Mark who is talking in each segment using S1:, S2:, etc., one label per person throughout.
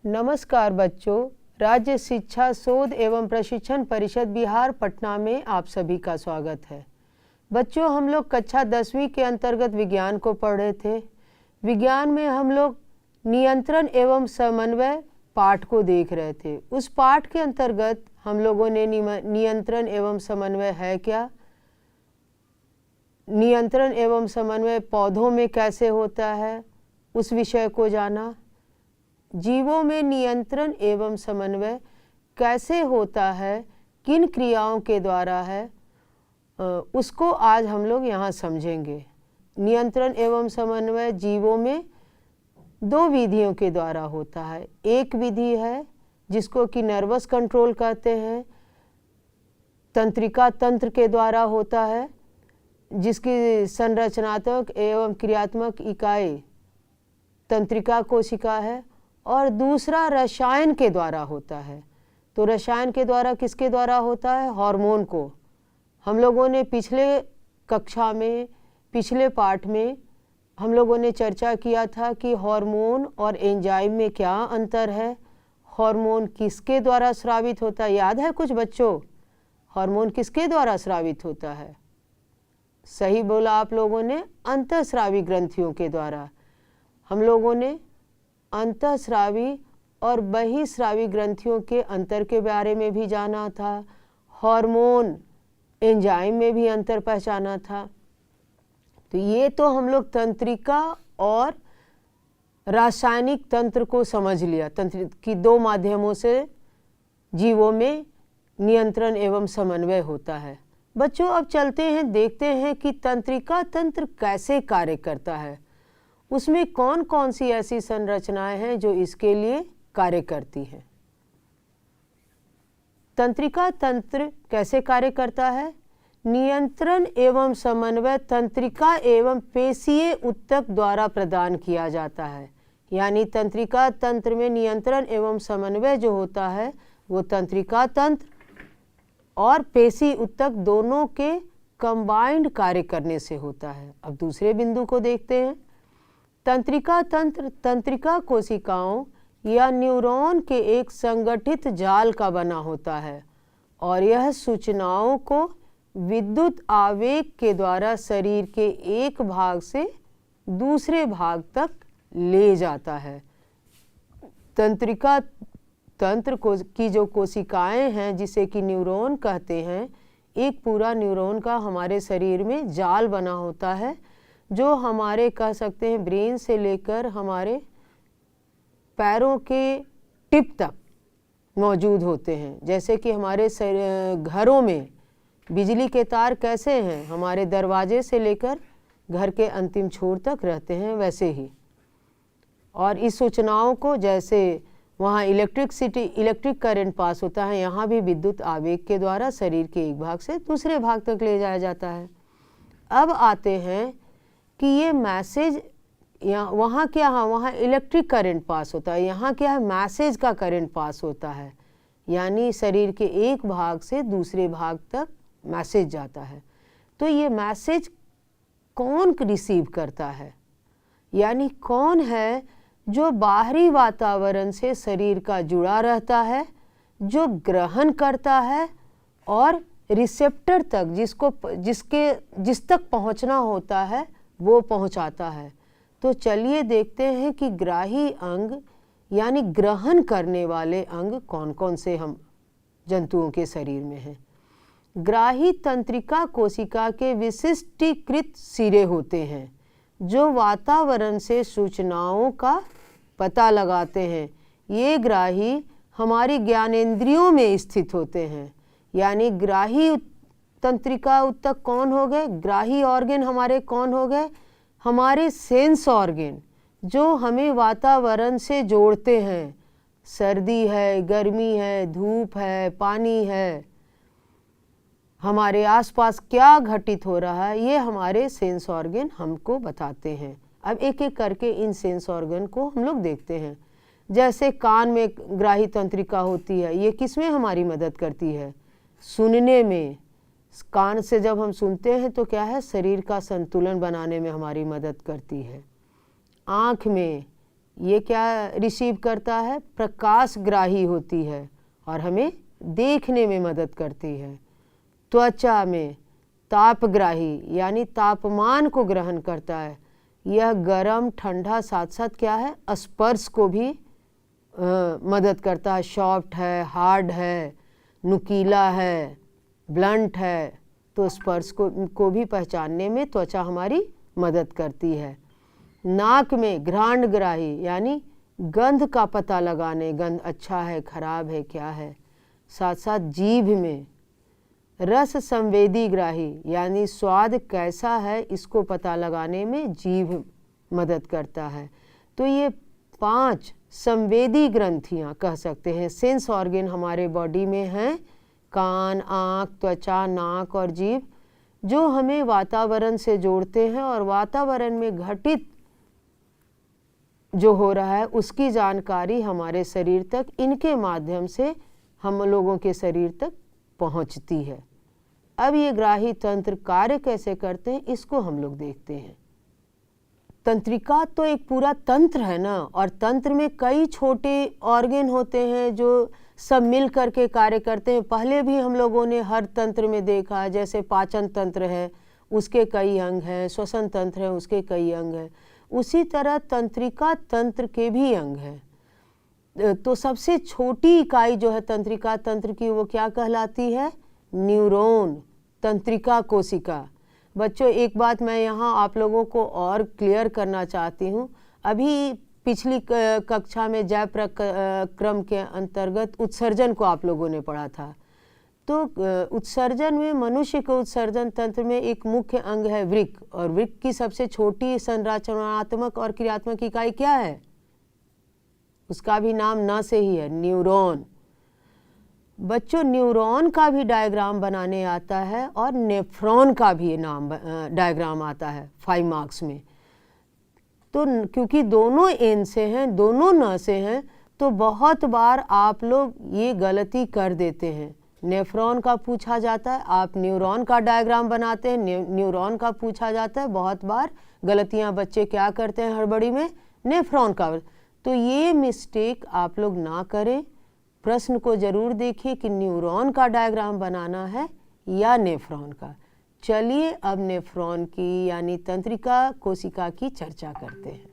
S1: नमस्कार बच्चों, राज्य शिक्षा शोध एवं प्रशिक्षण परिषद बिहार पटना में आप सभी का स्वागत है। बच्चों, हम लोग कक्षा 10वीं के अंतर्गत विज्ञान को पढ़ रहे थे। विज्ञान में हम लोग नियंत्रण एवं समन्वय पाठ को देख रहे थे। उस पाठ के अंतर्गत हम लोगों ने नियंत्रण एवं समन्वय है क्या, नियंत्रण एवं समन्वय पौधों में कैसे होता है, उस विषय को जाना। जीवों में नियंत्रण एवं समन्वय कैसे होता है, किन क्रियाओं के द्वारा है, उसको आज हम लोग यहाँ समझेंगे। नियंत्रण एवं समन्वय जीवों में दो विधियों के द्वारा होता है। एक विधि है जिसको कि नर्वस कंट्रोल कहते हैं, तंत्रिका तंत्र के द्वारा होता है, जिसकी संरचनात्मक एवं क्रियात्मक इकाई तंत्रिका कोशिका है। और दूसरा रसायन के द्वारा होता है। तो रसायन के द्वारा किसके द्वारा होता है? हार्मोन को। हम लोगों ने पिछले कक्षा में, पिछले पाठ में हम लोगों ने चर्चा किया था कि हार्मोन और एंजाइम में क्या अंतर है, हार्मोन किसके द्वारा स्रावित होता है। याद है कुछ बच्चों? हार्मोन किसके द्वारा स्रावित होता है? सही बोला आप लोगों ने, अंतःस्रावी ग्रंथियों के द्वारा। हम लोगों ने अंतःस्रावी और बहिःस्रावी ग्रंथियों के अंतर के बारे में भी जाना था। हार्मोन एंजाइम में भी अंतर पहचाना था। तो ये तो हम लोग तंत्रिका और रासायनिक तंत्र को समझ लिया। तंत्र की दो माध्यमों से जीवों में नियंत्रण एवं समन्वय होता है। बच्चों, अब चलते हैं, देखते हैं कि तंत्रिका तंत्र कैसे कार्य करता है, उसमें कौन कौन सी ऐसी संरचनाएं हैं जो इसके लिए कार्य करती हैं। तंत्रिका तंत्र कैसे कार्य करता है? नियंत्रण एवं समन्वय तंत्रिका एवं पेशीय ऊतक द्वारा प्रदान किया जाता है। यानी तंत्रिका तंत्र में नियंत्रण एवं समन्वय जो होता है वो तंत्रिका तंत्र और पेशी ऊतक दोनों के कंबाइंड कार्य करने से होता है। अब दूसरे बिंदु को देखते हैं। तंत्रिका तंत्र तंत्रिका कोशिकाओं या न्यूरॉन के एक संगठित जाल का बना होता है और यह सूचनाओं को विद्युत आवेग के द्वारा शरीर के एक भाग से दूसरे भाग तक ले जाता है। तंत्रिका तंत्र की जो कोशिकाएं हैं, जिसे कि न्यूरॉन कहते हैं, एक पूरा न्यूरॉन का हमारे शरीर में जाल बना होता है जो हमारे कह सकते हैं ब्रेन से लेकर हमारे पैरों के टिप तक मौजूद होते हैं। जैसे कि हमारे घरों में बिजली के तार कैसे हैं, हमारे दरवाजे से लेकर घर के अंतिम छोर तक रहते हैं, वैसे ही। और इस सूचनाओं को, जैसे वहाँ इलेक्ट्रिक करंट पास होता है, यहाँ भी विद्युत आवेग के द्वारा शरीर के एक भाग से दूसरे भाग तक ले जाया जाता है। अब आते हैं कि ये मैसेज वहाँ क्या है, वहाँ इलेक्ट्रिक करंट पास होता है, यहाँ क्या है, मैसेज का करंट पास होता है। यानी शरीर के एक भाग से दूसरे भाग तक मैसेज जाता है। तो ये मैसेज कौन रिसीव करता है, यानी कौन है जो बाहरी वातावरण से शरीर का जुड़ा रहता है, जो ग्रहण करता है और रिसेप्टर तक जिस तक पहुँचना होता है वो पहुंचाता है। तो चलिए देखते हैं कि ग्राही अंग यानी ग्रहण करने वाले अंग कौन कौन से हम जंतुओं के शरीर में हैं। ग्राही तंत्रिका कोशिका के विशिष्टीकृत सिरे होते हैं जो वातावरण से सूचनाओं का पता लगाते हैं। ये ग्राही हमारी ज्ञानेंद्रियों में स्थित होते हैं। यानी ग्राही तंत्रिका ऊतक कौन हो गए? ग्राही ऑर्गन हमारे कौन हो गए? हमारे सेंस ऑर्गन जो हमें वातावरण से जोड़ते हैं। सर्दी है, गर्मी है, धूप है, पानी है, हमारे आसपास क्या घटित हो रहा है, ये हमारे सेंस ऑर्गन हमको बताते हैं। अब एक एक करके इन सेंस ऑर्गन को हम लोग देखते हैं। जैसे कान में ग्राही तंत्रिका होती है, ये किस में हमारी मदद करती है? सुनने में। कान से जब हम सुनते हैं तो क्या है, शरीर का संतुलन बनाने में हमारी मदद करती है। आँख में ये क्या रिसीव करता है? प्रकाशग्राही होती है और हमें देखने में मदद करती है। त्वचा में तापग्राही यानी तापमान को ग्रहण करता है। यह गर्म ठंडा साथ साथ क्या है? स्पर्श को भी मदद करता है। सॉफ्ट है, हार्ड है, नुकीला है, ब्लंट है, तो स्पर्श को भी पहचानने में त्वचा हमारी मदद करती है। नाक में घ्राणग्राही यानी गंध का पता लगाने, गंध अच्छा है, खराब है, क्या है। साथ साथ जीभ में रस संवेदी ग्राही यानी स्वाद कैसा है इसको पता लगाने में जीभ मदद करता है। तो ये 5 संवेदी ग्रंथियाँ कह सकते हैं, सेंस ऑर्गन हमारे बॉडी में हैं। कान, आँख, त्वचा, नाक और जीभ, जो हमें वातावरण से जोड़ते हैं और वातावरण में घटित जो हो रहा है उसकी जानकारी हमारे शरीर तक इनके माध्यम से हम लोगों के शरीर तक पहुंचती है। अब ये ग्राही तंत्र कार्य कैसे करते हैं इसको हम लोग देखते हैं। तंत्रिका तो एक पूरा तंत्र है ना, और तंत्र में कई छोटे ऑर्गन होते हैं जो सब मिल करके कार्य करते हैं। पहले भी हम लोगों ने हर तंत्र में देखा, जैसे पाचन तंत्र है उसके कई अंग हैं, श्वसन तंत्र है उसके कई अंग हैं, उसी तरह तंत्रिका तंत्र के भी अंग हैं। तो सबसे छोटी इकाई जो है तंत्रिका तंत्र की वो क्या कहलाती है? न्यूरॉन, तंत्रिका कोशिका। बच्चों एक बात मैं यहाँ आप लोगों को और क्लियर करना चाहती हूँ। अभी पिछली कक्षा में जैव क्रम के अंतर्गत उत्सर्जन को आप लोगों ने पढ़ा था। तो उत्सर्जन में मनुष्य के उत्सर्जन तंत्र में एक मुख्य अंग है वृक्क, और वृक्क की सबसे छोटी संरचनात्मक और क्रियात्मक इकाई क्या है? उसका भी नाम न से ही है, न्यूरॉन। बच्चों न्यूरॉन का भी डायग्राम बनाने आता है और नेफ्रॉन का भी नाम डायग्राम आता है 5 मार्क्स में। तो क्योंकि दोनों एन से हैं, दोनों न से हैं, तो बहुत बार आप लोग ये गलती कर देते हैं। नेफ्रॉन का पूछा जाता है, आप न्यूरॉन का डायग्राम बनाते हैं, न्यूरॉन का पूछा जाता है। बहुत बार गलतियां बच्चे क्या करते हैं हड़बड़ी में? नेफ्रॉन का। तो ये मिस्टेक आप लोग ना करें। प्रश्न को जरूर देखिए कि न्यूरॉन का डायग्राम बनाना है या नेफ्रॉन का। चलिए अब नेफ्रॉन की यानी तंत्रिका कोशिका की चर्चा करते हैं।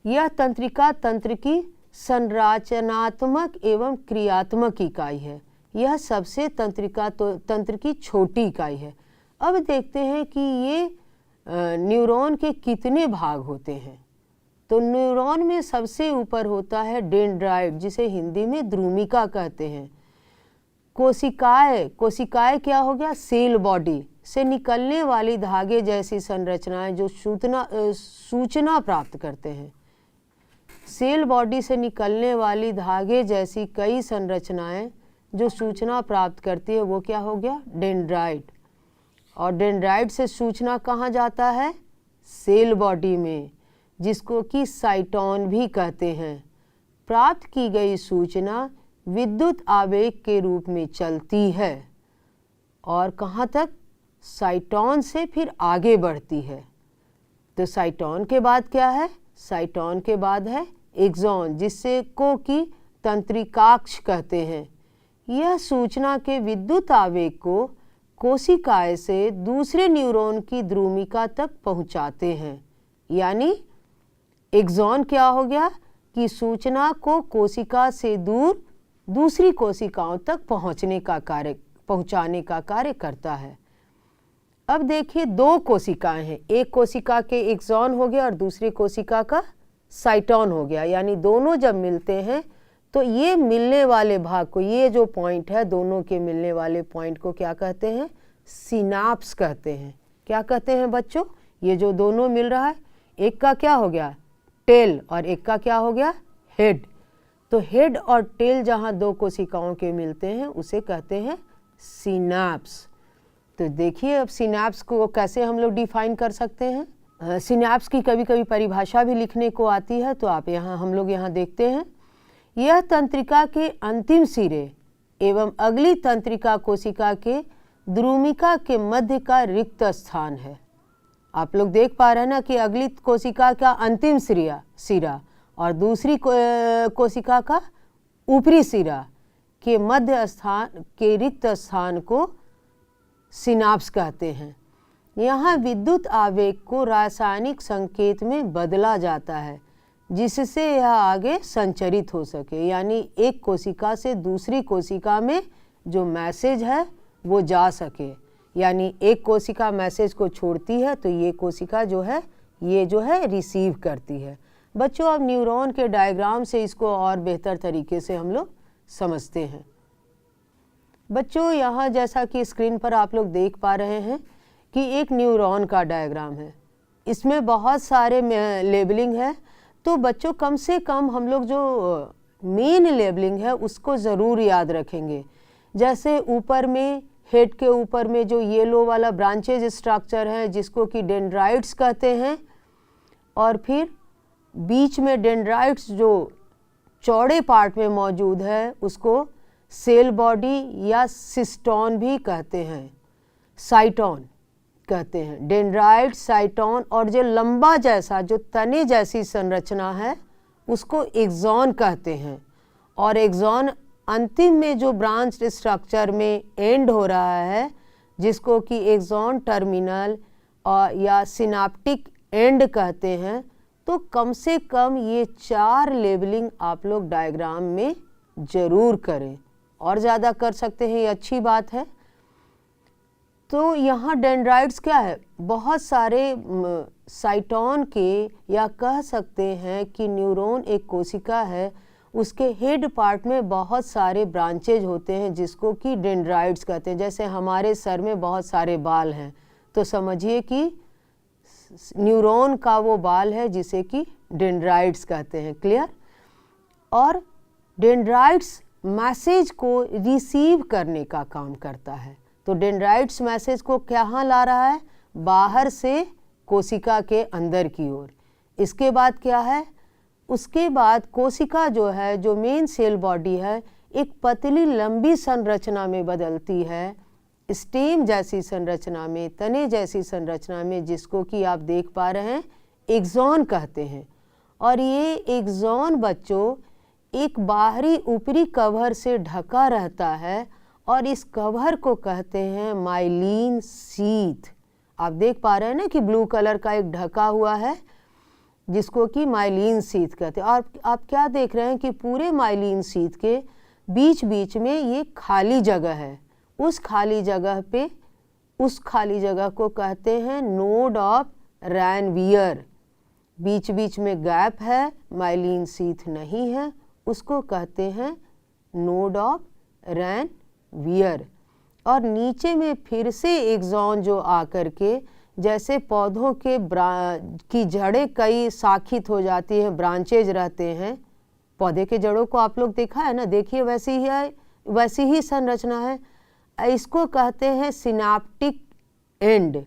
S1: यह तंत्रिका तंत्र की संरचनात्मक एवं क्रियात्मक इकाई है। यह सबसे तंत्रिका तंत्र की छोटी इकाई है। अब देखते हैं कि ये न्यूरॉन के कितने भाग होते हैं। तो न्यूरॉन में सबसे ऊपर होता है डेंड्राइट, जिसे हिंदी में द्रुमिका कहते हैं। कोशिकाएं क्या हो गया? सेल बॉडी से निकलने वाली धागे जैसी संरचनाएं जो सूचना प्राप्त करते हैं। सेल बॉडी से निकलने वाली धागे जैसी कई संरचनाएं जो सूचना प्राप्त करती है वो क्या हो गया? डेंड्राइट। और डेंड्राइट से सूचना कहाँ जाता है? सेल बॉडी में, जिसको कि साइटोन भी कहते हैं। प्राप्त की गई सूचना विद्युत आवेग के रूप में चलती है और कहाँ तक? साइटोन से फिर आगे बढ़ती है। तो साइटोन के बाद क्या है? साइटोन के बाद है एक्सॉन, जिससे को कि तंत्रिकाक्ष कहते हैं। यह सूचना के विद्युत आवेग को कोशिकाएं से दूसरे न्यूरॉन की द्रुमिका तक पहुंचाते हैं। यानी एक्सॉन क्या हो गया कि सूचना को कोशिका से दूर दूसरी कोशिकाओं तक पहुंचाने का कार्य करता है। अब देखिए 2 कोशिकाएं हैं, एक कोशिका के एक्सॉन हो गया और दूसरी कोशिका का साइटोन हो गया। यानी दोनों जब मिलते हैं तो ये मिलने वाले भाग को, ये जो पॉइंट है दोनों के मिलने वाले पॉइंट को क्या कहते हैं? सिनाप्स कहते हैं। क्या कहते हैं बच्चों? ये जो दोनों मिल रहा है, एक का क्या हो गया? टेल, और एक का क्या हो गया? हेड। तो हेड और टेल जहाँ 2 कोशिकाओं के मिलते हैं उसे कहते हैं सिनाप्स। तो देखिए अब सिनाप्स को कैसे हम लोग डिफाइन कर सकते हैं। सिनाप्स की कभी कभी परिभाषा भी लिखने को आती है, तो आप हम लोग यहाँ देखते हैं। यह तंत्रिका के अंतिम सिरे एवं अगली तंत्रिका कोशिका के द्रुमिका के मध्य का रिक्त स्थान है। आप लोग देख पा रहे हैं ना कि अगली कोशिका का अंतिम सिरा और दूसरी कोशिका का ऊपरी सिरा के मध्य स्थान के रिक्त स्थान को सिनाप्स कहते हैं। यहाँ विद्युत आवेग को रासायनिक संकेत में बदला जाता है जिससे यह आगे संचरित हो सके, यानी एक कोशिका से दूसरी कोशिका में जो मैसेज है वो जा सके। यानी एक कोशिका मैसेज को छोड़ती है तो ये कोशिका जो है रिसीव करती है। बच्चों, अब न्यूरॉन के डायग्राम से इसको और बेहतर तरीके से हम लोग समझते हैं। बच्चों, यहाँ जैसा कि स्क्रीन पर आप लोग देख पा रहे हैं कि एक न्यूरॉन का डायग्राम है, इसमें बहुत सारे लेबलिंग है। तो बच्चों, कम से कम हम लोग जो मेन लेबलिंग है उसको ज़रूर याद रखेंगे। जैसे ऊपर में, हेड के ऊपर में जो येलो वाला ब्रांचेज स्ट्रक्चर है जिसको कि डेंड्राइट्स कहते हैं, और फिर बीच में डेंड्राइट्स जो चौड़े पार्ट में मौजूद है उसको सेल बॉडी या सिस्टोन भी कहते हैं, साइटोन कहते हैं। डेंड्राइट, साइटोन, और जो लंबा जैसा जो तने जैसी संरचना है उसको एक्सॉन कहते हैं। और एक्सॉन अंतिम में जो ब्रांच स्ट्रक्चर में एंड हो रहा है जिसको कि एक्सॉन टर्मिनल या सिनाप्टिक एंड कहते हैं। तो कम से कम ये 4 लेबलिंग आप लोग डायग्राम में ज़रूर करें, और ज़्यादा कर सकते हैं, ये अच्छी बात है। तो यहाँ डेंड्राइट्स क्या है, बहुत सारे साइटोन के, या कह सकते हैं कि न्यूरॉन एक कोशिका है, उसके हेड पार्ट में बहुत सारे ब्रांचेज होते हैं जिसको कि डेंड्राइट्स कहते हैं। जैसे हमारे सर में बहुत सारे बाल हैं तो समझिए कि न्यूरॉन का वो बाल है जिसे कि डेंड्राइट्स कहते हैं। क्लियर? और डेंड्राइट्स मैसेज को रिसीव करने का काम करता है। तो डेंड्राइट्स मैसेज को कहाँ ला रहा है? बाहर से कोशिका के अंदर की ओर। इसके बाद क्या है? उसके बाद कोशिका जो है, जो मेन सेल बॉडी है, एक पतली लंबी संरचना में बदलती है, स्टेम जैसी संरचना में, तने जैसी संरचना में, जिसको कि आप देख पा रहे हैं एक्सॉन कहते हैं। और ये एक्सॉन बच्चों एक बाहरी ऊपरी कवर से ढका रहता है और इस कवर को कहते हैं माइलिन शीथ। आप देख पा रहे हैं ना कि ब्लू कलर का एक ढका हुआ है जिसको कि माइलिन शीथ कहते हैं। और आप क्या देख रहे हैं कि पूरे माइलिन शीथ के बीच बीच में ये खाली जगह है। उस खाली जगह को कहते हैं नोड ऑफ रैनवियर। बीच बीच में गैप है, माइलिन शीथ नहीं है, उसको कहते हैं नोड ऑफ रैनवियर। और नीचे में फिर से एक्सॉन जो आकर के, जैसे पौधों के की जड़ें कई शाखित हो जाती हैं, ब्रांचेज रहते हैं, पौधे के जड़ों को आप लोग देखा है ना, देखिए वैसी ही संरचना है। इसको कहते हैं सिनाप्टिक एंड।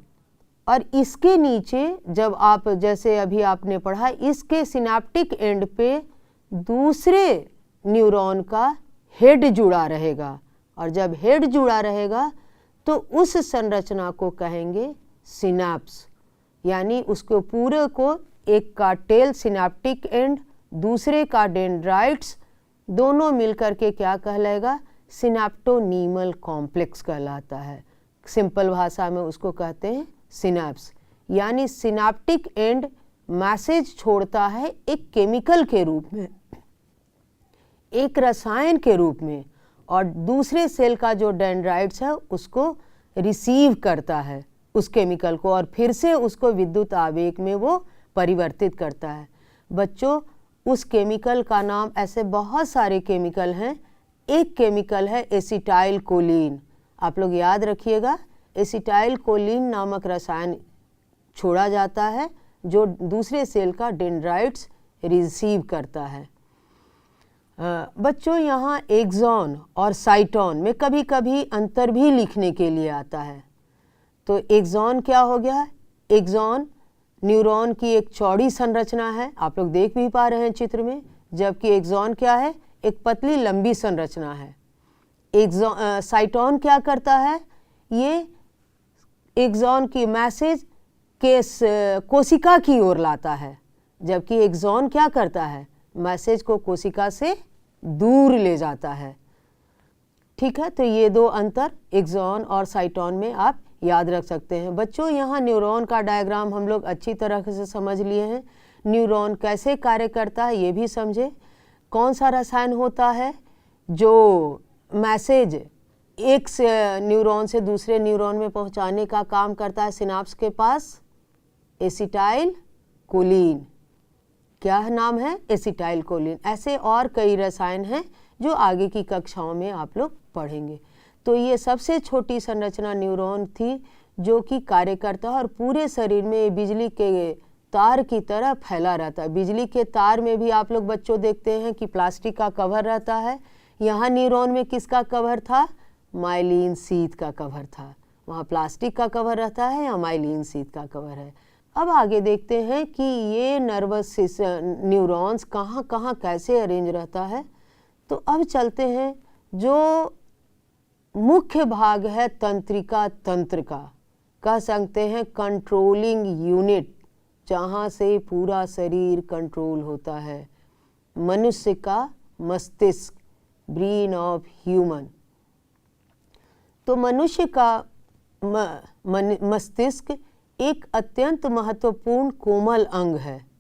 S1: और इसके नीचे जब आप, जैसे अभी आपने पढ़ा, इसके सिनाप्टिक एंड पे दूसरे न्यूरॉन का हेड जुड़ा रहेगा। और जब हेड जुड़ा रहेगा तो उस संरचना को कहेंगे सिनाप्स। यानी उसको पूरे को, एक का टेल सिनाप्टिक एंड, दूसरे का डेंड्राइट्स, दोनों मिलकर के क्या कहलाएगा? सिनाप्टोनीमल कॉम्प्लेक्स कहलाता है। सिंपल भाषा में उसको कहते हैं सिनाप्स। यानी सिनाप्टिक एंड मैसेज छोड़ता है एक केमिकल के रूप में, एक रसायन के रूप में, और दूसरे सेल का जो डेंड्राइट्स है उसको रिसीव करता है उस केमिकल को, और फिर से उसको विद्युत आवेग में वो परिवर्तित करता है। बच्चों, उस केमिकल का नाम, ऐसे बहुत सारे केमिकल हैं, एक केमिकल है एसिटाइल कोलिन। आप लोग याद रखिएगा, एसिटाइल कोलिन नामक रसायन छोड़ा जाता है जो दूसरे सेल का डेंड्राइट्स रिसीव करता है। बच्चों, यहाँ एक्सॉन और साइटोन में कभी कभी अंतर भी लिखने के लिए आता है। तो एक्सॉन क्या हो गया? एक्सॉन न्यूरॉन की एक चौड़ी संरचना है, आप लोग देख भी पा रहे हैं चित्र में, जबकि एक्सॉन क्या है? एक पतली लंबी संरचना है। साइटोन क्या करता है? ये एक्सॉन की मैसेज के कोशिका की ओर लाता है, जबकि एक्सॉन क्या करता है? मैसेज को कोशिका से दूर ले जाता है। ठीक है, तो ये दो अंतर एक्सॉन और साइटोन में आप याद रख सकते हैं। बच्चों, यहाँ न्यूरॉन का डायग्राम हम लोग अच्छी तरह से समझ लिए हैं। न्यूरॉन कैसे कार्य करता है ये भी समझे। कौन सा रसायन होता है जो मैसेज एक से न्यूरॉन से दूसरे न्यूरॉन में पहुंचाने का काम करता है सिनाप्स के पास? Acetyl choline. क्या नाम है? Acetyl choline. ऐसे और कई रसायन हैं जो आगे की कक्षाओं में आप लोग पढ़ेंगे। तो ये सबसे छोटी संरचना न्यूरॉन थी जो कि कार्य करता है और पूरे शरीर में बिजली के तार की तरह फैला रहता है। बिजली के तार में भी आप लोग बच्चों देखते हैं कि प्लास्टिक का कवर रहता है। यहाँ न्यूरॉन में किसका कवर था? माइलिन शीथ का कवर था। वहाँ प्लास्टिक का कवर रहता है, या माइलिन शीथ का कवर है। अब आगे देखते हैं कि ये नर्वस न्यूरॉन्स कहाँ कहाँ कैसे अरेंज रहता है। तो अब चलते हैं जो मुख्य भाग है तंत्रिका तंत्र का, कह सकते हैं कंट्रोलिंग यूनिट, जहाँ से पूरा शरीर कंट्रोल होता है। मनुष्य का मस्तिष्क, ब्रेन ऑफ ह्यूमन। तो मनुष्य का मस्तिष्क एक अत्यंत महत्वपूर्ण कोमल अंग है।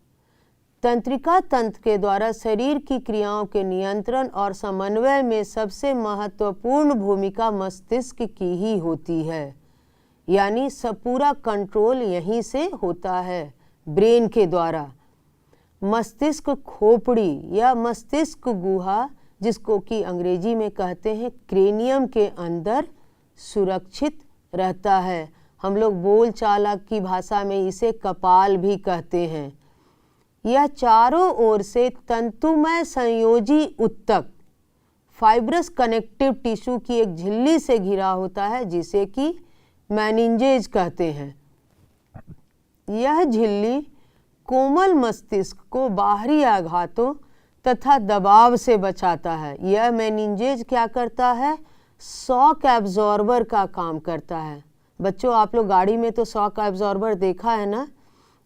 S1: तंत्रिका तंत्र के द्वारा शरीर की क्रियाओं के नियंत्रण और समन्वय में सबसे महत्वपूर्ण भूमिका मस्तिष्क की ही होती है। यानी सब पूरा कंट्रोल यहीं से होता है, ब्रेन के द्वारा। मस्तिष्क खोपड़ी या मस्तिष्क गुहा, जिसको कि अंग्रेजी में कहते हैं क्रेनियम, के अंदर सुरक्षित रहता है। हम लोग बोल चाल की भाषा में इसे कपाल भी कहते हैं। यह चारों ओर से तंतुमय संयोजी उत्तक, फाइब्रस कनेक्टिव टिश्यू की एक झिल्ली से घिरा होता है, जिसे कि मेनिंजेज कहते हैं। यह झिल्ली कोमल मस्तिष्क को बाहरी आघातों तथा दबाव से बचाता है। यह मेनिंजेज क्या करता है? शॉक एब्जॉर्बर का काम करता है। बच्चों, आप लोग गाड़ी में तो शॉक एब्जॉर्बर देखा है ना,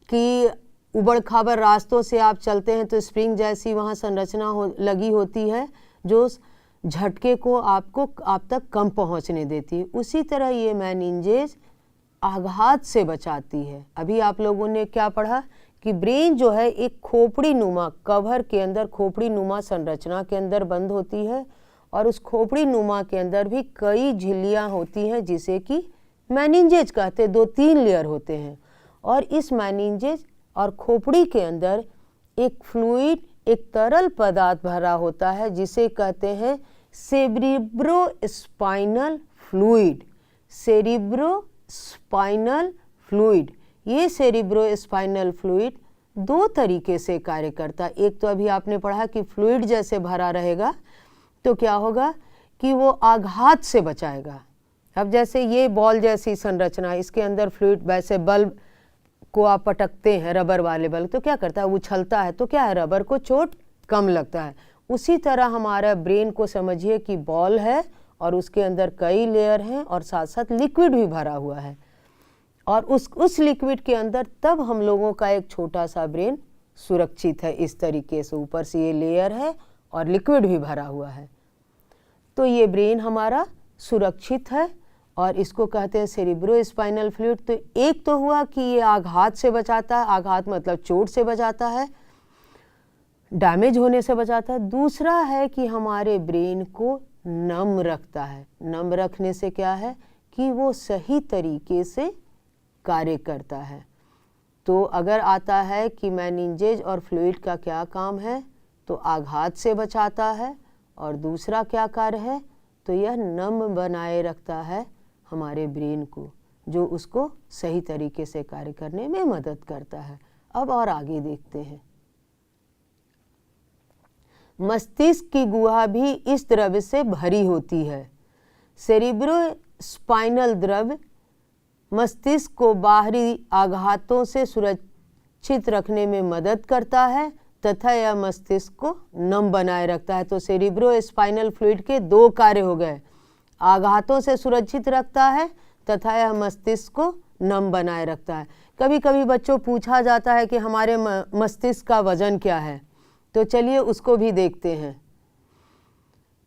S1: कि उबड़ खाबड़ रास्तों से आप चलते हैं तो स्प्रिंग जैसी वहाँ संरचना लगी होती है जो झटके को आप तक कम पहुँचने देती है। उसी तरह ये मेनिंजेज आघात से बचाती है। अभी आप लोगों ने क्या पढ़ा कि ब्रेन जो है एक खोपड़ी नुमा कवर के अंदर, खोपड़ी नुमा संरचना के अंदर बंद होती है, और उस खोपड़ी नुमा के अंदर भी कई झिल्लियाँ होती हैं जिसे कि मेनिंजेज कहते हैं। 2-3 लेयर होते हैं, और इस मेनिंजेज और खोपड़ी के अंदर एक फ्लूइड, एक तरल पदार्थ भरा होता है जिसे कहते हैं सेरिब्रोस्पाइनल फ्लूइड। Cerebrospinal fluid. ये सेरिब्रोस्पाइनल फ्लूइड 2 तरीके से कार्य करता है। एक तो अभी आपने पढ़ा कि फ्लूइड जैसे भरा रहेगा तो क्या होगा कि वो आघात से बचाएगा। अब जैसे ये बॉल जैसी संरचना, इसके अंदर फ्लूइड, वैसे बल्ब को आप पटकते हैं, रबर वाले बल्ब, तो क्या करता है? उछलता है, तो क्या है? रबर को चोट कम लगता है। उसी तरह हमारा ब्रेन को समझिए कि बॉल है और उसके अंदर कई लेयर हैं और साथ साथ लिक्विड भी भरा हुआ है, और उस लिक्विड के अंदर तब हम लोगों का एक छोटा सा ब्रेन सुरक्षित है। इस तरीके से ऊपर से ये लेयर है और लिक्विड भी भरा हुआ है, तो ये ब्रेन हमारा सुरक्षित है, और इसको कहते हैं सेरिब्रोस्पाइनल फ्लूइड। तो एक तो हुआ कि ये आघात से बचाता है, आघात मतलब चोट से बचाता है, डैमेज होने से बचाता है। दूसरा है कि हमारे ब्रेन को नम रखता है। नम रखने से क्या है कि वो सही तरीके से कार्य करता है। तो अगर आता है कि मेनिंजेज और फ्लूइड का क्या काम है, तो आघात से बचाता है, और दूसरा क्या कार्य है, तो यह नम बनाए रखता है हमारे ब्रेन को, जो उसको सही तरीके से कार्य करने में मदद करता है। अब और आगे देखते हैं। मस्तिष्क की गुहा भी इस द्रव्य से भरी होती है। सेरिब्रोस्पाइनल द्रव्य मस्तिष्क को बाहरी आघातों से सुरक्षित रखने में मदद करता है तथा यह मस्तिष्क को नम बनाए रखता है। तो सेरिब्रोस्पाइनल फ्लूइड के 2 कार्य हो गए, आघातों से सुरक्षित रखता है तथा यह मस्तिष्क को नम बनाए रखता है। कभी कभी बच्चों पूछा जाता है कि हमारे मस्तिष्क का वजन क्या है, तो चलिए उसको भी देखते हैं।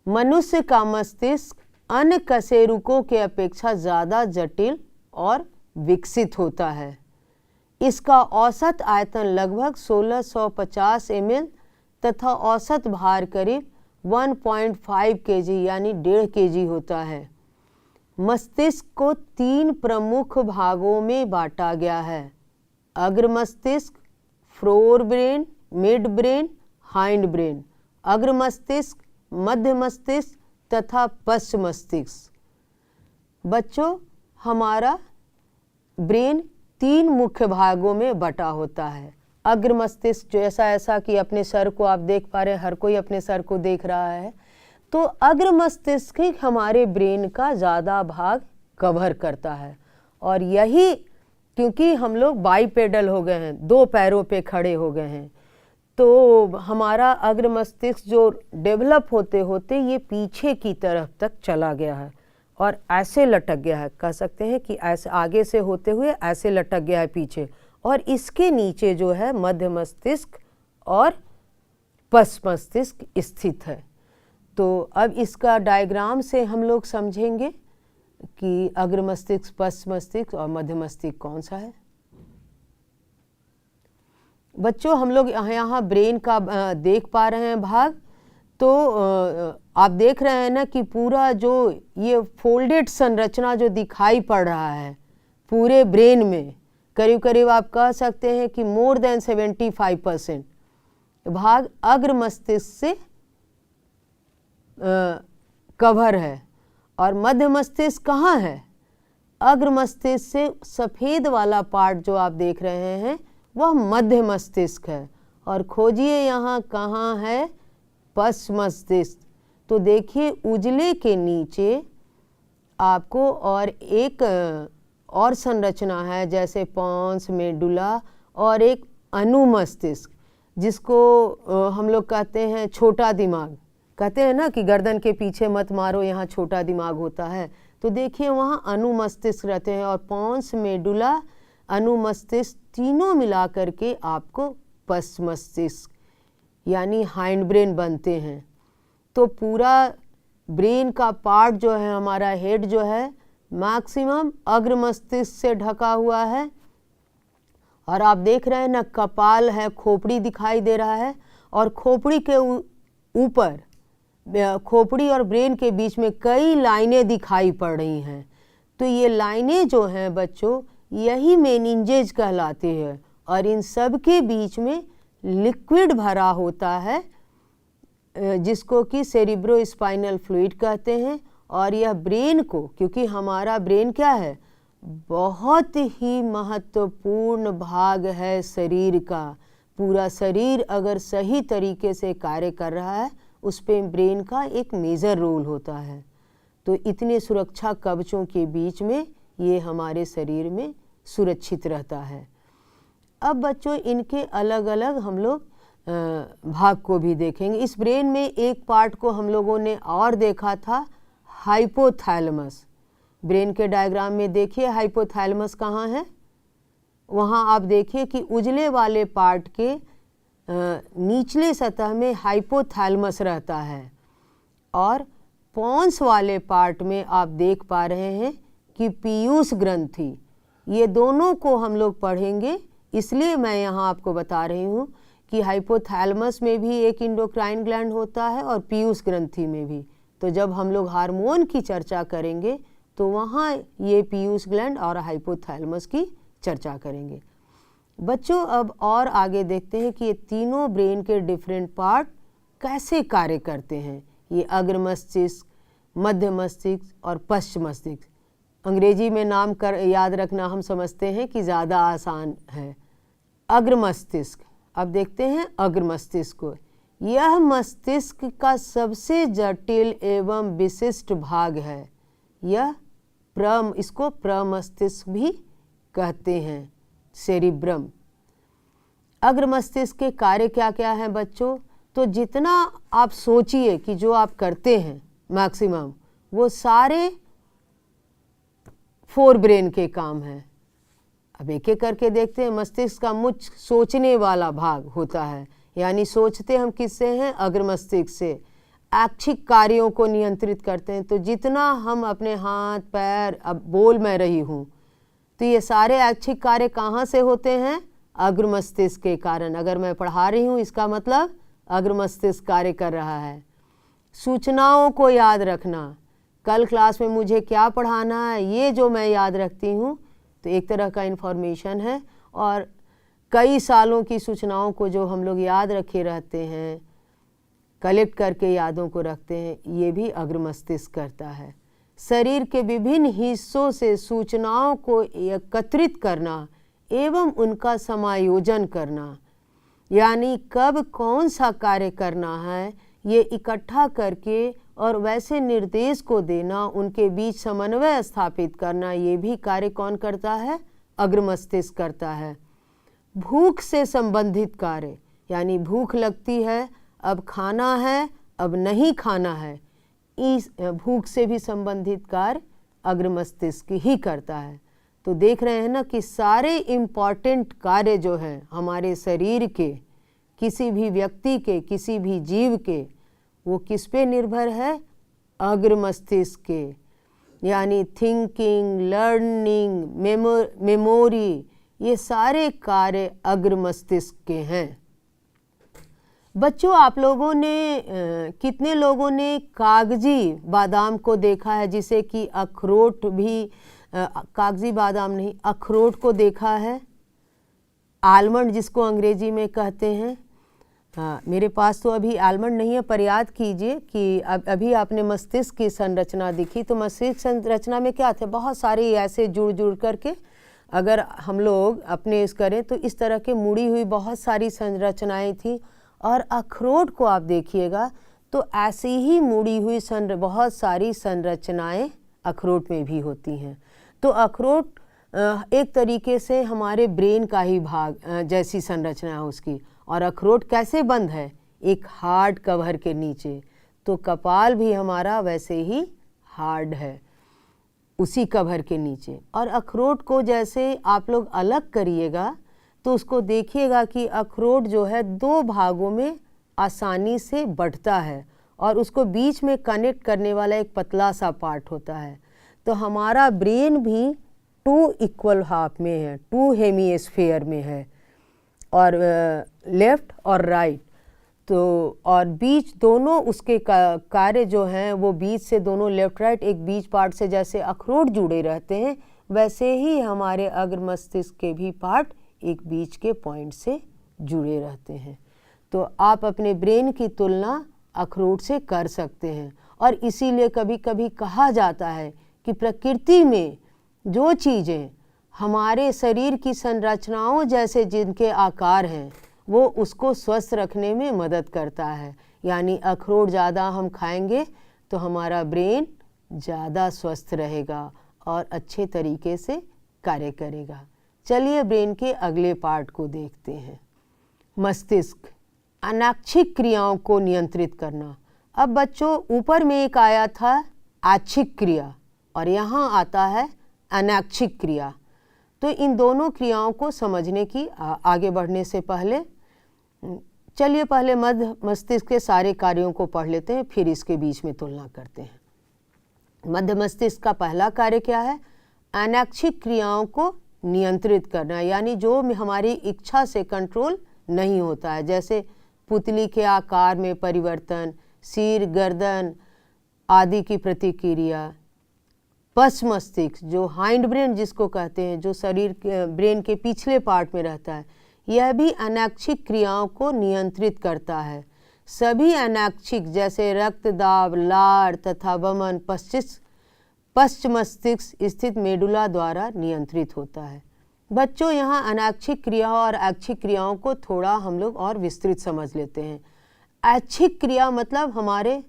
S1: मनुष्य का मस्तिष्क अन्य कशेरुकों के अपेक्षा ज़्यादा जटिल और विकसित होता है। इसका औसत आयतन लगभग 1650 ml तथा औसत भार करीब 1.5 kg यानी 1.5 kg होता है। मस्तिष्क को 3 प्रमुख भागों में बांटा गया है: अग्र मस्तिष्क, fore brain, mid brain, hind brain. अग्र मस्तिष्क, मध्य मस्तिष्क तथा पश्च मस्तिष्क। बच्चों, हमारा ब्रेन 3 मुख्य भागों में बटा होता है। अग्र मस्तिष्क जो ऐसा कि अपने सर को आप देख पा रहे हैं, हर कोई अपने सर को देख रहा है, तो अग्र मस्तिष्क हमारे ब्रेन का ज़्यादा भाग कवर करता है। और यही क्योंकि हम लोग बाइपेडल हो गए हैं, 2 पैरों पे खड़े हो गए हैं, तो हमारा अग्र मस्तिष्क जो डेवलप होते होते ये पीछे की तरफ तक चला गया है और ऐसे लटक गया है। कह सकते हैं कि ऐसे आगे से होते हुए ऐसे लटक गया है पीछे, और इसके नीचे जो है मध्य मस्तिष्क और पश्च मस्तिष्क स्थित है। तो अब इसका डायग्राम से हम लोग समझेंगे कि अग्र मस्तिष्क, पश्च मस्तिष्क और मध्य मस्तिष्क कौन सा है। बच्चों, हम लोग यहाँ ब्रेन का देख पा रहे हैं भाग। तो आप देख रहे हैं ना कि पूरा जो ये फोल्डेड संरचना जो दिखाई पड़ रहा है पूरे ब्रेन में, करीब करीब आप कह सकते हैं कि मोर देन 75% भाग अग्र मस्तिष्क से कवर है। और मध्य मस्तिष्क कहाँ है? अग्र मस्तिष्क से सफ़ेद वाला पार्ट जो आप देख रहे हैं वह मध्य मस्तिष्क है। और खोजिए यहाँ कहाँ है? पश्च मस्तिष्क। तो देखिए उजले के नीचे आपको और एक और संरचना है, जैसे पॉन्स, मेडुला और एक अनुमस्तिष्क, जिसको हम लोग कहते हैं छोटा दिमाग। कहते हैं ना कि गर्दन के पीछे मत मारो, यहाँ छोटा दिमाग होता है। तो देखिए वहाँ अनुमस्तिष्क रहते हैं, और पॉन्स, मेडुला, अनुमस्तिष्क तीनों मिला करके आपको पश्च मस्तिष्क यानी हाइंड ब्रेन बनते हैं। तो पूरा ब्रेन का पार्ट जो है, हमारा हेड जो है, मैक्सिमम अग्र मस्तिष्क से ढका हुआ है। और आप देख रहे हैं ना, कपाल है, खोपड़ी दिखाई दे रहा है, और खोपड़ी के ऊपर, खोपड़ी और ब्रेन के बीच में कई लाइनें दिखाई पड़ रही हैं। तो ये लाइनें जो हैं बच्चों, यही मेनिंजेज कहलाती है, और इन सब के बीच में लिक्विड भरा होता है जिसको कि सेरिब्रोस्पाइनल फ्लूइड कहते हैं। और यह ब्रेन को, क्योंकि हमारा ब्रेन क्या है, बहुत ही महत्वपूर्ण भाग है शरीर का। पूरा शरीर अगर सही तरीके से कार्य कर रहा है, उस पर ब्रेन का एक मेजर रोल होता है। तो इतने सुरक्षा कवचों के बीच में ये हमारे शरीर में सुरक्षित रहता है। अब बच्चों, इनके अलग अलग हम लोग भाग को भी देखेंगे। इस ब्रेन में एक पार्ट को हम लोगों ने और देखा था, हाइपोथैलेमस। ब्रेन के डायग्राम में देखिए हाइपोथैलेमस कहाँ है। वहाँ आप देखिए कि उजले वाले पार्ट के निचले सतह में हाइपोथैलेमस रहता है, और पॉन्स वाले पार्ट में आप देख पा रहे हैं कि पीयूष ग्रंथि। ये दोनों को हम लोग पढ़ेंगे, इसलिए मैं यहाँ आपको बता रही हूँ कि हाइपोथैलेमस में भी एक इंडोक्राइन ग्लैंड होता है और पीयूष ग्रंथि में भी। तो जब हम लोग हार्मोन की चर्चा करेंगे तो वहाँ ये पीयूष ग्लैंड और हाइपोथैलेमस की चर्चा करेंगे। बच्चों, अब और आगे देखते हैं कि ये तीनों ब्रेन के डिफरेंट पार्ट कैसे कार्य करते हैं। ये अग्र मस्तिष्क, मध्य मस्तिष्क और पश्च मस्तिष्क। अंग्रेजी में नाम कर याद रखना हम समझते हैं कि ज़्यादा आसान है। अग्र मस्तिष्क, अब देखते हैं अग्र मस्तिष्क को। यह मस्तिष्क का सबसे जटिल एवं विशिष्ट भाग है। यह इसको प्रमस्तिष्क भी कहते हैं, सेरिब्रम। अग्र मस्तिष्क के कार्य क्या क्या हैं बच्चों? तो जितना आप सोचिए कि जो आप करते हैं मैक्सिमम, वो सारे फोर ब्रेन के काम हैं। अब एक एक करके देखते हैं। मस्तिष्क का मुख्य सोचने वाला भाग होता है, यानी सोचते हम किससे हैं? अग्र मस्तिष्क से। ऐच्छिक कार्यों को नियंत्रित करते हैं। तो जितना हम अपने हाथ पैर, अब बोल मैं रही हूँ, तो ये सारे ऐच्छिक कार्य कहाँ से होते हैं? अग्र मस्तिष्क के कारण। अगर मैं पढ़ा रही हूँ, इसका मतलब अग्र मस्तिष्क कार्य कर रहा है। सूचनाओं को याद रखना, कल क्लास में मुझे क्या पढ़ाना है, ये जो मैं याद रखती हूँ, तो एक तरह का इन्फॉर्मेशन है। और कई सालों की सूचनाओं को जो हम लोग याद रखे रहते हैं, कलेक्ट करके यादों को रखते हैं, ये भी अग्र मस्तिष्क करता है। शरीर के विभिन्न हिस्सों से सूचनाओं को एकत्रित करना एवं उनका समायोजन करना, यानी कब कौन सा कार्य करना है, ये इकट्ठा करके और वैसे निर्देश को देना, उनके बीच समन्वय स्थापित करना, ये भी कार्य कौन करता है? अग्र मस्तिष्क करता है। भूख से संबंधित कार्य, यानी भूख लगती है, अब खाना है, अब नहीं खाना है, इस भूख से भी संबंधित कार्य अग्र मस्तिष्क ही करता है। तो देख रहे हैं ना कि सारे इम्पॉर्टेंट कार्य जो हैं हमारे शरीर के, किसी भी व्यक्ति के, किसी भी जीव के, वो किस पे निर्भर है? अग्र मस्तिष्क के। यानी थिंकिंग, लर्निंग, मेमोरी, ये सारे कार्य अग्र मस्तिष्क के हैं। बच्चों, आप लोगों ने कितने लोगों ने कागजी बादाम को देखा है, जिसे कि अखरोट भी, कागजी बादाम नहीं, अखरोट को देखा है? आलमंड जिसको अंग्रेजी में कहते हैं। हाँ, मेरे पास तो अभी आलमंड नहीं है, पर याद कीजिए कि अभी आपने मस्तिष्क की संरचना दिखी, तो मस्तिष्क संरचना में क्या थे? बहुत सारे ऐसे जुड़ जुड़ करके अगर हम लोग अपने इस करें तो इस तरह के मुड़ी हुई बहुत सारी संरचनाएं थी। और अखरोट को आप देखिएगा तो ऐसी ही मुड़ी हुई बहुत सारी संरचनाएं अखरोट में भी होती हैं। तो अखरोट एक तरीके से हमारे ब्रेन का ही भाग जैसी संरचना है उसकी। और अखरोट कैसे बंद है? एक हार्ड कवर के नीचे। तो कपाल भी हमारा वैसे ही हार्ड है, उसी कवर के नीचे। और अखरोट को जैसे आप लोग अलग करिएगा तो उसको देखिएगा कि अखरोट जो है दो भागों में आसानी से बढ़ता है और उसको बीच में कनेक्ट करने वाला एक पतला सा पार्ट होता है। तो हमारा ब्रेन भी 2 इक्वल हाफ में है, 2 हेमिस्फीयर में है, और लेफ्ट और राइट। तो और बीच दोनों उसके कार्य जो हैं वो बीच से दोनों लेफ्ट राइट एक बीच पार्ट से जैसे अखरोट जुड़े रहते हैं, वैसे ही हमारे अग्र मस्तिष्क के भी पार्ट एक बीच के पॉइंट से जुड़े रहते हैं। तो आप अपने ब्रेन की तुलना अखरोट से कर सकते हैं। और इसीलिए कभी कभी कहा जाता है कि प्रकृति में जो चीज़ें हमारे शरीर की संरचनाओं जैसे जिनके आकार हैं, वो उसको स्वस्थ रखने में मदद करता है। यानी अखरोट ज़्यादा हम खाएंगे तो हमारा ब्रेन ज़्यादा स्वस्थ रहेगा और अच्छे तरीके से कार्य करेगा। चलिए ब्रेन के अगले पार्ट को देखते हैं। मस्तिष्क, अनैच्छिक क्रियाओं को नियंत्रित करना। अब बच्चों, ऊपर में एक आया था ऐच्छिक क्रिया और यहाँ आता है अनैच्छिक क्रिया। तो इन दोनों क्रियाओं को समझने की आगे बढ़ने से पहले चलिए पहले मध्य मस्तिष्क के सारे कार्यों को पढ़ लेते हैं, फिर इसके बीच में तुलना करते हैं। मध्य मस्तिष्क का पहला कार्य क्या है? अनैच्छिक क्रियाओं को नियंत्रित करना, यानी जो हमारी इच्छा से कंट्रोल नहीं होता है, जैसे पुतली के आकार में परिवर्तन, सिर, गर्दन आदि की प्रतिक्रिया। पश्च मस्तिष्क, जो हाइंड ब्रेन जिसको कहते हैं, जो शरीर के ब्रेन के पिछले पार्ट में रहता है, यह भी अनैच्छिक क्रियाओं को नियंत्रित करता है। सभी अनैच्छिक जैसे रक्त दाब, लार तथा वमन पश्च मस्तिष्क स्थित मेडुला द्वारा नियंत्रित होता है। बच्चों, यहाँ अनैच्छिक क्रिया और ऐच्छिक क्रियाओं को थोड़ा हम लोग और विस्तृत समझ लेते हैं। ऐच्छिक क्रिया मतलब हमारे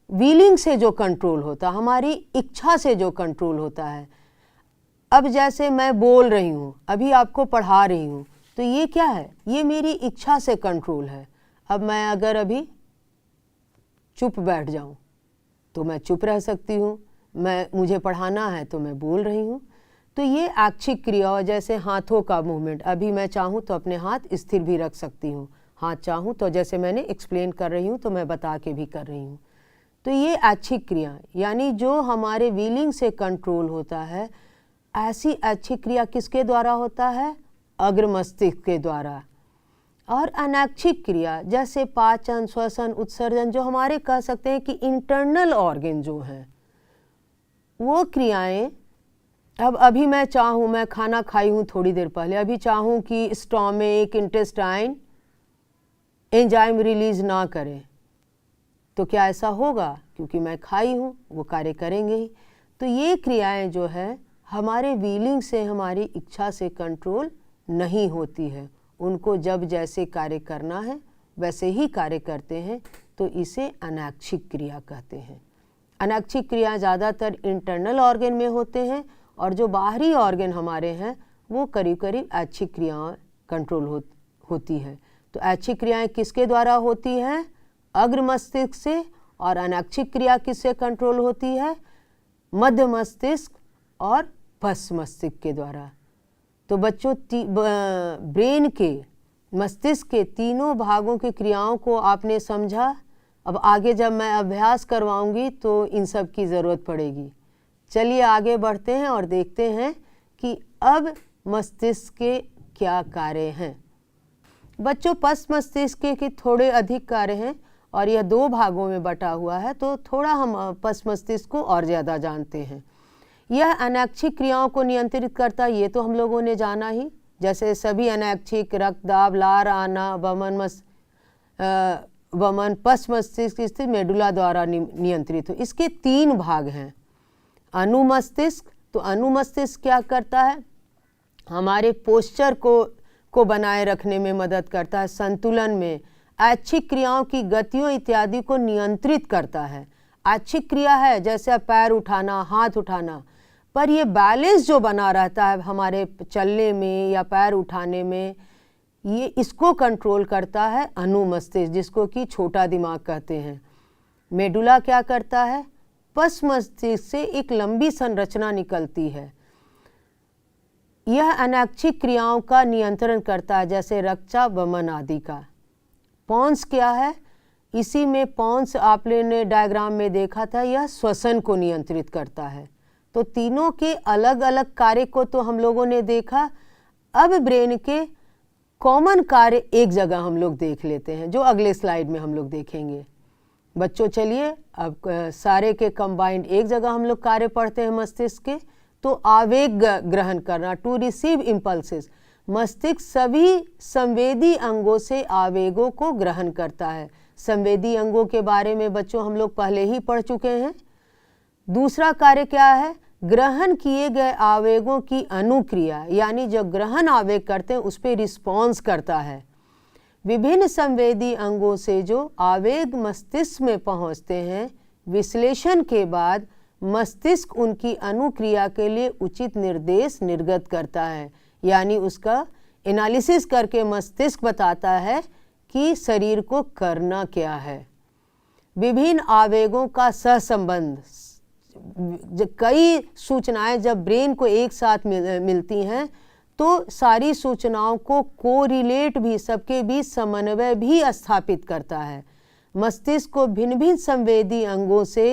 S1: विलिंग से जो कंट्रोल होता, हमारी इच्छा से जो कंट्रोल होता है। अब जैसे मैं बोल रही हूँ, अभी आपको पढ़ा रही हूँ, तो ये क्या है? ये मेरी इच्छा से कंट्रोल है। अब मैं अगर अभी चुप बैठ जाऊँ तो मैं चुप रह सकती हूँ, मुझे पढ़ाना है तो मैं बोल रही हूँ। तो ये ऐच्छिक क्रिया, जैसे हाथों का मूवमेंट, अभी मैं चाहूँ तो अपने हाथ स्थिर भी रख सकती हूँ, हाँ चाहूँ तो, जैसे मैंने एक्सप्लेन कर रही हूँ तो मैं बता के भी कर रही हूँ। तो ये ऐच्छिक क्रिया यानी जो हमारे विलिंग से कंट्रोल होता है, ऐसी ऐच्छिक क्रिया किसके द्वारा होता है? अग्र मस्तिष्क के द्वारा। और अनैच्छिक क्रिया जैसे पाचन, श्वसन, उत्सर्जन, जो हमारे कह सकते हैं कि इंटरनल ऑर्गन जो हैं, वो क्रियाएं, अब अभी मैं चाहूँ, मैं खाना खाई हूँ थोड़ी देर पहले, अभी चाहूँ कि स्टोमिक, इंटेस्टाइन एंजाइम रिलीज ना करें, तो क्या ऐसा होगा? क्योंकि मैं खाई हूँ, वो कार्य करेंगे ही। तो ये क्रियाएं जो है हमारे विलिंग से, हमारी इच्छा से कंट्रोल नहीं होती है। उनको जब जैसे कार्य करना है वैसे ही कार्य करते हैं, तो इसे अनैच्छिक क्रिया कहते हैं। अनैच्छिक क्रिया ज़्यादातर इंटरनल ऑर्गन में होते हैं, और जो बाहरी ऑर्गन हमारे हैं वो करीब करीब ऐच्छिक क्रियाएं कंट्रोल होती है। तो ऐच्छिक क्रियाएं किसके द्वारा होती हैं? अग्र मस्तिष्क से। और अनैच्छिक क्रिया किससे कंट्रोल होती है? मध्य मस्तिष्क और पश्च मस्तिष्क के द्वारा। तो बच्चों, ब्रेन के, मस्तिष्क के तीनों भागों की क्रियाओं को आपने समझा। अब आगे जब मैं अभ्यास करवाऊंगी तो इन सब की ज़रूरत पड़ेगी। चलिए आगे बढ़ते हैं और देखते हैं कि अब मस्तिष्क के क्या कार्य हैं। बच्चों, पश्च मस्तिष्क के थोड़े अधिक कार्य हैं और यह 2 भागों में बटा हुआ है, तो थोड़ा हम पश्च मस्तिष्क को और ज़्यादा जानते हैं। यह अनैच्छिक क्रियाओं को नियंत्रित करता है, ये तो हम लोगों ने जाना ही। जैसे सभी अनैच्छिक, रक्तदाब, लार आना, वमन पश्च मस्तिष्क की स्थिति मेडुला द्वारा नियंत्रित हो। इसके 3 भाग हैं। अनुमस्तिष्क, तो अनुमस्तिष्क क्या करता है? हमारे पोस्चर को बनाए रखने में मदद करता है, संतुलन में, ऐच्छिक क्रियाओं की गतियों इत्यादि को नियंत्रित करता है। ऐच्छिक क्रिया है जैसे पैर उठाना, हाथ उठाना, पर ये बैलेंस जो बना रहता है हमारे चलने में या पैर उठाने में, ये इसको कंट्रोल करता है अनुमस्तिष्क, जिसको कि छोटा दिमाग कहते हैं। मेडुला क्या करता है? पश्च मस्तिष्क से एक लंबी संरचना निकलती है, यह अनैच्छिक क्रियाओं का नियंत्रण करता है, जैसे रक्तचाप, वमन आदि का। पॉन्स क्या है? इसी में पॉन्स आपने डायग्राम में देखा था, यह श्वसन को नियंत्रित करता है। तो तीनों के अलग अलग कार्य को तो हम लोगों ने देखा। अब ब्रेन के कॉमन कार्य एक जगह हम लोग देख लेते हैं, जो अगले स्लाइड में हम लोग देखेंगे। बच्चों चलिए, अब सारे के कंबाइंड एक जगह हम लोग कार्य पढ़ते हैं मस्तिष्क के। तो आवेग ग्रहण करना, टू रिसीव इम्पल्सेस, मस्तिष्क सभी संवेदी अंगों से आवेगों को ग्रहण करता है। संवेदी अंगों के बारे में बच्चों हम लोग पहले ही पढ़ चुके हैं। दूसरा कार्य क्या है? ग्रहण किए गए आवेगों की अनुक्रिया, यानी जो ग्रहण आवेग करते हैं उस पर रिस्पॉन्स करता है। विभिन्न संवेदी अंगों से जो आवेग मस्तिष्क में पहुंचते हैं, विश्लेषण के बाद मस्तिष्क उनकी अनुक्रिया के लिए उचित निर्देश निर्गत करता है, यानी उसका एनालिसिस करके मस्तिष्क बताता है कि शरीर को करना क्या है। विभिन्न आवेगों का सहसंबंध, कई सूचनाएं जब ब्रेन को एक साथ मिलती हैं तो सारी सूचनाओं को कोरिलेट भी, सबके बीच समन्वय भी स्थापित करता है। मस्तिष्क को भिन्न भिन्न संवेदी अंगों से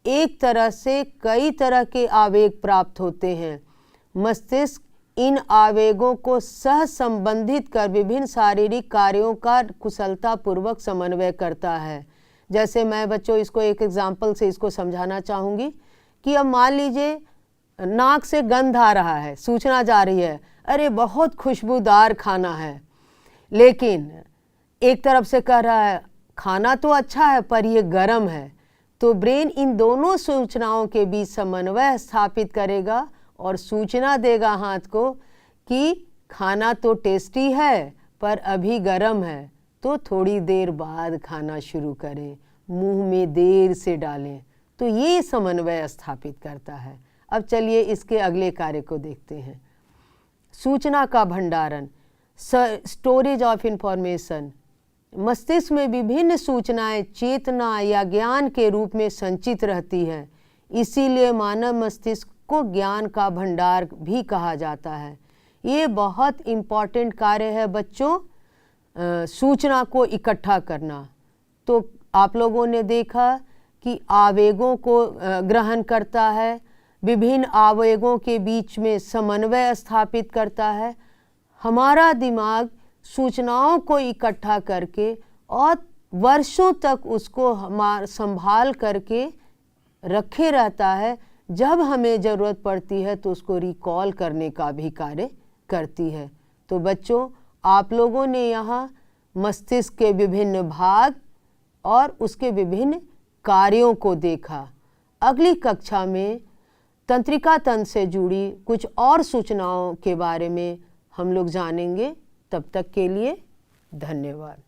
S1: एक तरह से कई तरह के आवेग प्राप्त होते हैं। मस्तिष्क इन आवेगों को सह संबंधित कर विभिन्न शारीरिक कार्यों का कुशलतापूर्वक समन्वय करता है। जैसे मैं बच्चों इसको एक एग्जाम्पल से इसको समझाना चाहूँगी कि अब मान लीजिए नाक से गंध आ रहा है, सूचना जा रही है, अरे बहुत खुशबूदार खाना है, लेकिन एक तरफ से कह रहा है खाना तो अच्छा है पर ये गर्म है। तो ब्रेन इन दोनों सूचनाओं के बीच समन्वय स्थापित करेगा और सूचना देगा हाथ को कि खाना तो टेस्टी है पर अभी गर्म है, तो थोड़ी देर बाद खाना शुरू करें, मुंह में देर से डालें। तो ये समन्वय स्थापित करता है। अब चलिए इसके अगले कार्य को देखते हैं। सूचना का भंडारण, स्टोरेज ऑफ इंफॉर्मेशन। मस्तिष्क में विभिन्न सूचनाएं चेतना या ज्ञान के रूप में संचित रहती है, इसीलिए मानव मस्तिष्क को ज्ञान का भंडार भी कहा जाता है। ये बहुत इम्पॉर्टेंट कार्य है बच्चों। सूचना को इकट्ठा करना। तो आप लोगों ने देखा कि आवेगों को ग्रहण करता है, विभिन्न आवेगों के बीच में समन्वय स्थापित करता है। हमारा दिमाग सूचनाओं को इकट्ठा करके और वर्षों तक उसको संभाल करके रखे रहता है। जब हमें ज़रूरत पड़ती है तो उसको रिकॉल करने का भी कार्य करती है। तो बच्चों, आप लोगों ने यहाँ मस्तिष्क के विभिन्न भाग और उसके विभिन्न कार्यों को देखा। अगली कक्षा में तंत्रिका तंत्र से जुड़ी कुछ और सूचनाओं के बारे में हम लोग जानेंगे। तब तक के लिए धन्यवाद।